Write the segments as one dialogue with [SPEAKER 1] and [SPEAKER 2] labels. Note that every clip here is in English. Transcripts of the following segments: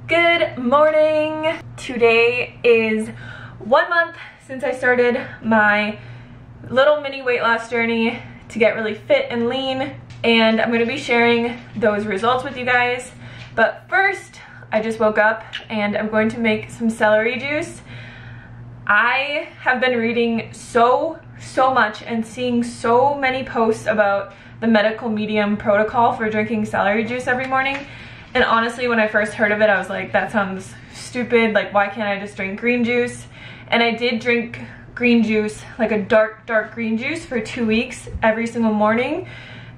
[SPEAKER 1] Good morning! Today is 1 month since I started my little mini weight loss journey to get really fit and lean, and I'm going to be sharing those results with you guys. But first, I just woke up and I'm going to make some celery juice. I have been reading so much and seeing so many posts about the medical medium protocol for drinking celery juice every morning. And honestly, when I first heard of it, I was like, that sounds stupid. Like, why can't I just drink green juice? And I did drink green juice, like a dark green juice for 2 weeks every single morning.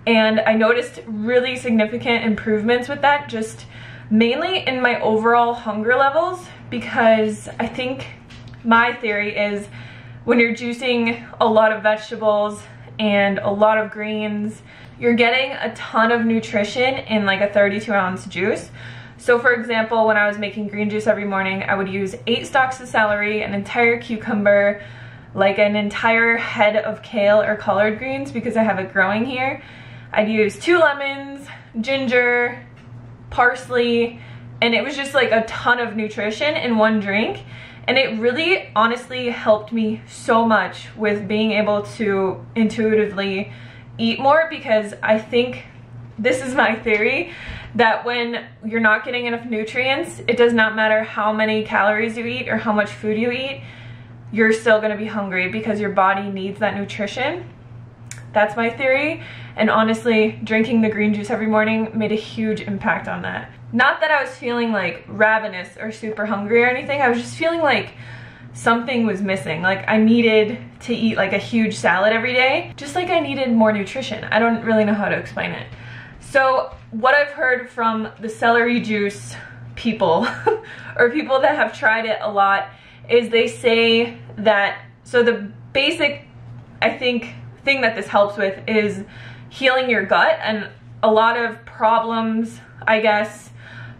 [SPEAKER 1] And I noticed really significant improvements with that, just mainly in my overall hunger levels, because I think my theory is when you're juicing a lot of vegetables and a lot of greens, you're getting a ton of nutrition in like a 32-ounce juice. So for example, when I was making green juice every morning, I would use 8 stalks of celery, an entire cucumber, like an entire head of kale or collard greens because I have it growing here. I'd use 2 lemons, ginger, parsley, and it was just like a ton of nutrition in one drink. And it really honestly helped me so much with being able to intuitively eat more, because I think, this is my theory, that when you're not getting enough nutrients, it does not matter how many calories you eat or how much food you eat, you're still gonna be hungry because your body needs that nutrition. That's my theory, and honestly, drinking the green juice every morning made a huge impact on that. Not that I was feeling like ravenous or super hungry or anything, I was just feeling like something was missing. Like I needed to eat like a huge salad every day, just like I needed more nutrition. I don't really know how to explain it. So what I've heard from the celery juice people or people that have tried it a lot is they say that, so the basic, I think, thing that this helps with is healing your gut, and a lot of problems, I guess,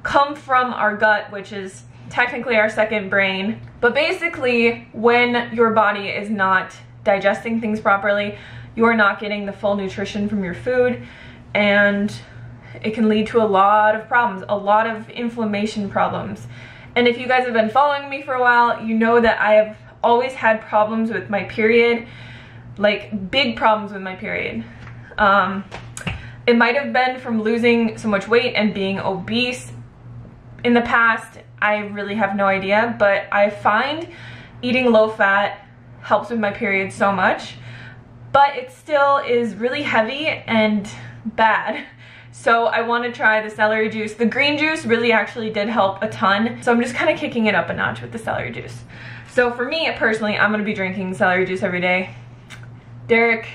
[SPEAKER 1] come from our gut, which is technically our second brain. But basically, when your body is not digesting things properly, you are not getting the full nutrition from your food, and it can lead to a lot of problems, a lot of inflammation problems. And if you guys have been following me for a while, you know that I have always had problems with my period, like big problems with my period. It might have been from losing so much weight and being obese in the past. I really have no idea, but I find eating low fat helps with my period so much, but it still is really heavy and bad. So I want to try the celery juice. The green juice really actually did help a ton, so I'm just kind of kicking it up a notch with the celery juice. So for me personally, I'm going to be drinking celery juice every day. Derek,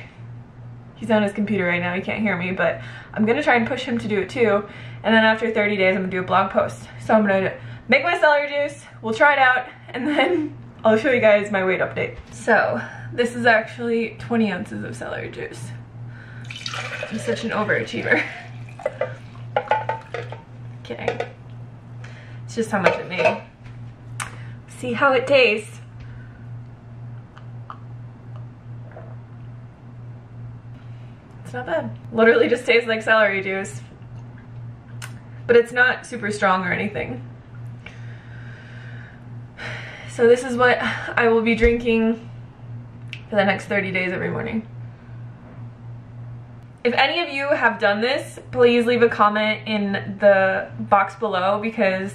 [SPEAKER 1] he's on his computer right now, he can't hear me, but I'm going to try and push him to do it too. And then after 30 days, I'm going to do a blog post. So I'm going to make my celery juice, we'll try it out, and then I'll show you guys my weight update. So this is actually 20 ounces of celery juice. I'm such an overachiever. Kidding. It's just how much it made. See how it tastes. It's not bad. Literally just tastes like celery juice, but it's not super strong or anything. So this is what I will be drinking for the next 30 days every morning. If any of you have done this, please leave a comment in the box below, because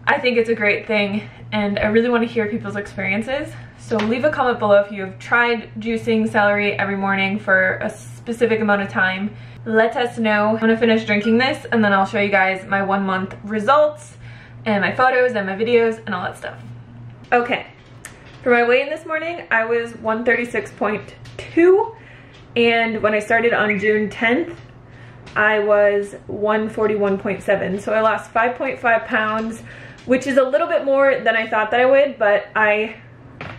[SPEAKER 1] I think it's a great thing and I really want to hear people's experiences. So leave a comment below if you have tried juicing celery every morning for a specific amount of time. Let us know. I'm gonna finish drinking this and then I'll show you guys my 1 month results and my photos and my videos and all that stuff. Okay, for my weigh-in this morning, I was 136.2, and when I started on June 10th, I was 141.7, so I lost 5.5 pounds, which is a little bit more than I thought that I would, but I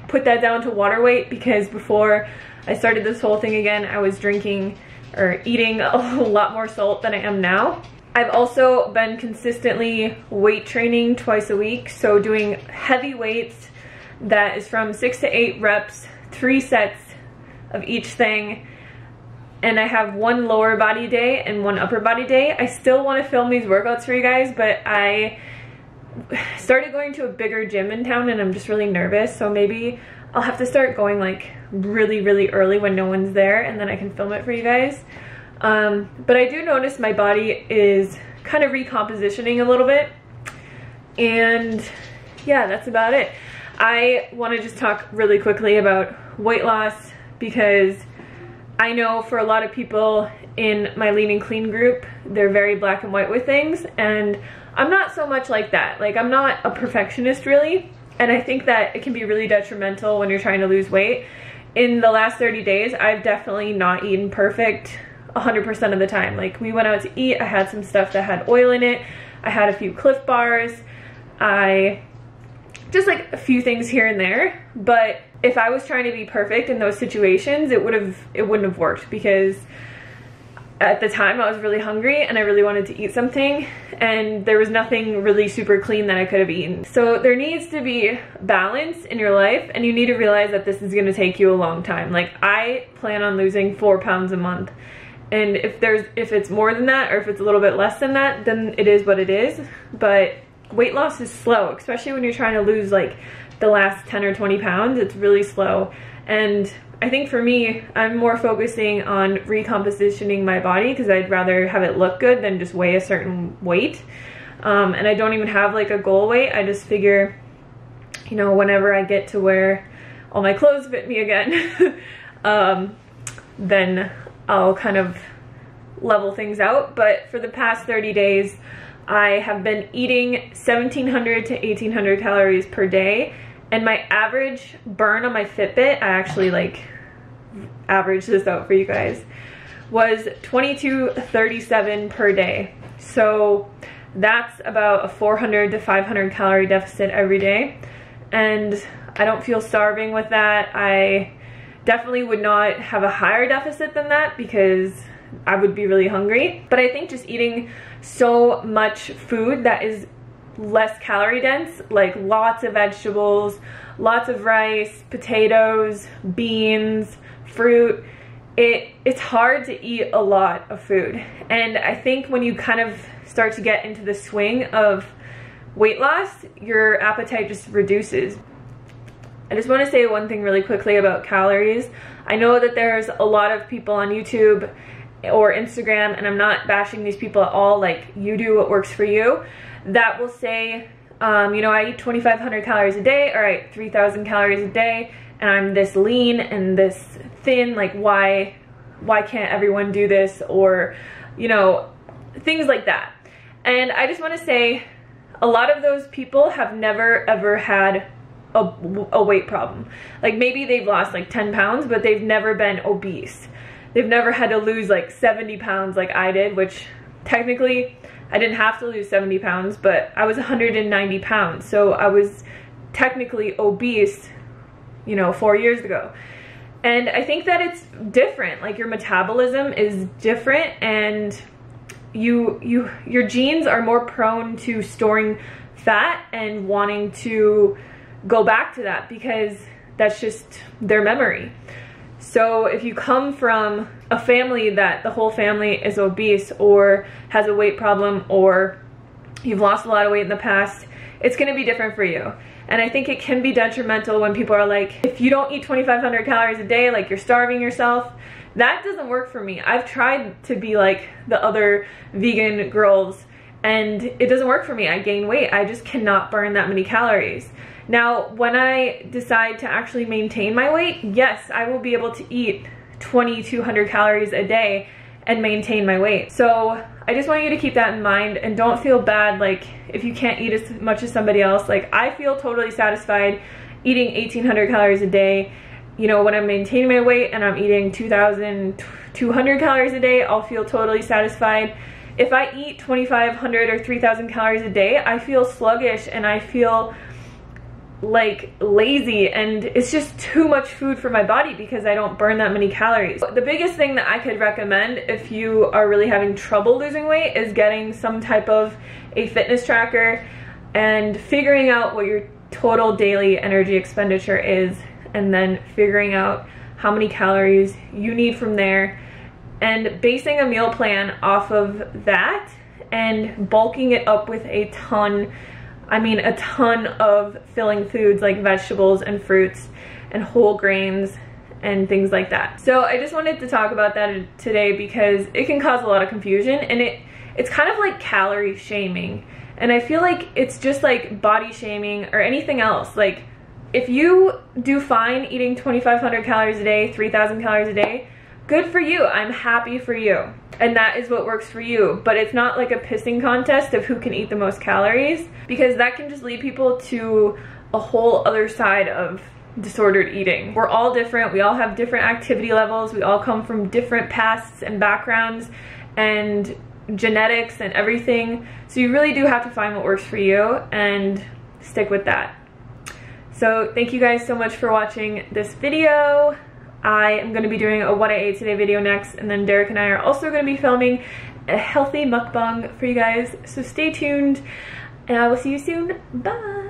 [SPEAKER 1] put that down to water weight because before I started this whole thing again, I was drinking or eating a lot more salt than I am now. I've also been consistently weight training twice a week, so doing heavy weights that is from 6 to 8 reps, 3 sets of each thing, and I have 1 lower body day and 1 upper body day. I still want to film these workouts for you guys, but I started going to a bigger gym in town and I'm just really nervous, so maybe I'll have to start going like really early when no one's there, and then I can film it for you guys. But I do notice my body is kind of recompositioning a little bit, and yeah, that's about it. I want to just talk really quickly about weight loss, because I know for a lot of people in my lean and clean group, they're very black and white with things, and I'm not so much like that. Like, I'm not a perfectionist really, and I think that it can be really detrimental when you're trying to lose weight. In the last 30 days, I've definitely not eaten perfect 100% of the time. Like, we went out to eat, I had some stuff that had oil in it, I had a few Cliff Bars, just like a few things here and there. But if I was trying to be perfect in those situations, it wouldn't have worked, because at the time I was really hungry and I really wanted to eat something, and there was nothing really super clean that I could have eaten. So there needs to be balance in your life, and you need to realize that this is going to take you a long time. Like, I plan on losing 4 pounds a month, and if it's more than that, or if it's a little bit less than that, then it is what it is. But weight loss is slow, especially when you're trying to lose like the last 10 or 20 pounds. It's really slow, and I think for me, I'm more focusing on recompositioning my body, because I'd rather have it look good than just weigh a certain weight. And I don't even have like a goal weight. I just figure, you know, whenever I get to where all my clothes fit me again, then I'll kind of level things out. But for the past 30 days, I have been eating 1,700 to 1,800 calories per day. And my average burn on my Fitbit, I actually like averaged this out for you guys, was 2237 per day. So that's about a 400 to 500 calorie deficit every day. And I don't feel starving with that. I definitely would not have a higher deficit than that, because I would be really hungry. But I think just eating so much food that is less calorie dense, like lots of vegetables, lots of rice, potatoes, beans, fruit, it's hard to eat a lot of food. And I think when you kind of start to get into the swing of weight loss, your appetite just reduces. I just want to say one thing really quickly about calories. I know that there's a lot of people on YouTube or Instagram, and I'm not bashing these people at all, like, you do what works for you, that will say, you know, I eat 2,500 calories a day, all right, 3,000 calories a day, and I'm this lean and this thin, like, why can't everyone do this? Or, you know, things like that. And I just want to say, a lot of those people have never ever had a weight problem. Like, maybe they've lost like 10 pounds, but they've never been obese. They've never had to lose like 70 pounds like I did, which technically I didn't have to lose 70 pounds, but I was 190 pounds. So I was technically obese, you know, 4 years ago. And I think that it's different. Like, your metabolism is different, and your genes are more prone to storing fat and wanting to go back to that, because that's just their memory. So if you come from a family that the whole family is obese or has a weight problem, or you've lost a lot of weight in the past, it's going to be different for you. And I think it can be detrimental when people are like, if you don't eat 2,500 calories a day, like, you're starving yourself. That doesn't work for me. I've tried to be like the other vegan girls, and it doesn't work for me. I gain weight. I just cannot burn that many calories. Now, when I decide to actually maintain my weight, yes, I will be able to eat 2,200 calories a day and maintain my weight. So I just want you to keep that in mind, and don't feel bad like if you can't eat as much as somebody else. Like, I feel totally satisfied eating 1,800 calories a day. You know, when I'm maintaining my weight and I'm eating 2,200 calories a day, I'll feel totally satisfied. If I eat 2,500 or 3,000 calories a day, I feel sluggish and I feel like lazy, and it's just too much food for my body because I don't burn that many calories. The biggest thing that I could recommend if you are really having trouble losing weight is getting some type of a fitness tracker and figuring out what your total daily energy expenditure is, and then figuring out how many calories you need from there, and basing a meal plan off of that, and bulking it up with a ton I mean a ton of filling foods like vegetables and fruits and whole grains and things like that. So I just wanted to talk about that today because it can cause a lot of confusion, and it's kind of like calorie shaming. And I feel like it's just like body shaming or anything else. Like, if you do fine eating 2,500 calories a day, 3,000 calories a day, good for you. I'm happy for you. And that is what works for you. But it's not like a pissing contest of who can eat the most calories, because that can just lead people to a whole other side of disordered eating. We're all different. We all have different activity levels. We all come from different pasts and backgrounds and genetics and everything. So you really do have to find what works for you and stick with that. So thank you guys so much for watching this video. I am going to be doing a what I ate today video next, and then Derek and I are also going to be filming a healthy mukbang for you guys. So stay tuned, and I will see you soon. Bye!